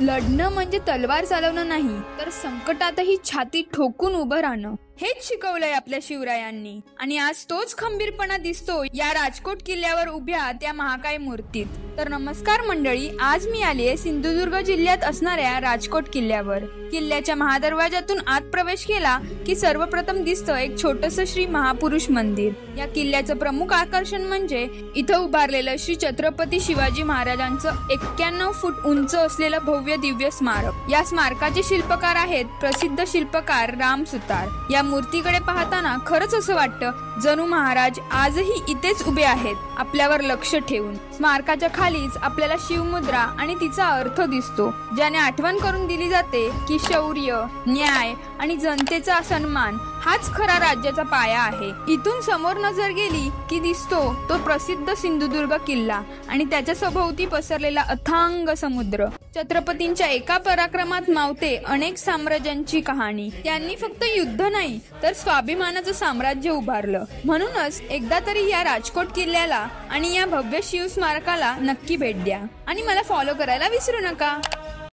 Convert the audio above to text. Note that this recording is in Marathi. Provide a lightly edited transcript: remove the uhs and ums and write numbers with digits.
लढणं म्हणजे तलवार चालवणं नाही, तर संकटातही छाती ठोकून उभं राहणं हेच शिकवलंय आपल्या शिवरायांनी. आणि आज तोच खंबीरपणा दिसतो या राजकोट किल्ल्यावर उभ्या त्या महाकाय मूर्तीत. तर नमस्कार मंडळी, आज मी आलीये सिंधुदुर्ग जिल्ह्यात असणाऱ्या राजकोट किल्ल्यावर. किल्ल्याच्या महादरवाजातून आत प्रवेश केला की सर्वप्रथम दिसतं एक छोटस श्री महापुरुष मंदिर. या किल्ल्याचं प्रमुख आकर्षण म्हणजे इथं उभारलेलं श्री छत्रपती शिवाजी महाराजांचं 91 फूट उंच असलेलं भव्य दिव्य स्मारक. या स्मारकाचे शिल्पकार आहेत प्रसिद्ध शिल्पकार राम सुतार. या मूर्तीकडे पाहताना खरंच असं वाटतं जणू महाराज आजही इथेच उभे आहेत, आपल्यावर लक्ष ठेवून. स्मारकाच्या खालीच आपल्याला शिवमुद्रा आणि तिचा अर्थ दिसतो, ज्याने आठवण करून दिली जाते की शौर्य, न्याय आणि जनतेचा सन्मान हाच खरा राज्याचा पाया आहे. इथून समोर नजर गेली की दिसतो तो प्रसिद्ध सिंधुदुर्ग किल्ला आणि त्याच्या सभोवती पसरलेला अथांग समुद्र. छत्रपतींच्या एका पराक्रमात मावते अनेक साम्राज्यांची कहाणी. त्यांनी फक्त युद्ध नाही तर स्वाभिमानाचं साम्राज्य उभारलं. म्हणूनच एकदा तरी या राजकोट किल्ल्याला आणि या भव्य शिव स्मारकाला नक्की भेट द्या आणि मला फॉलो करायला विसरू नका.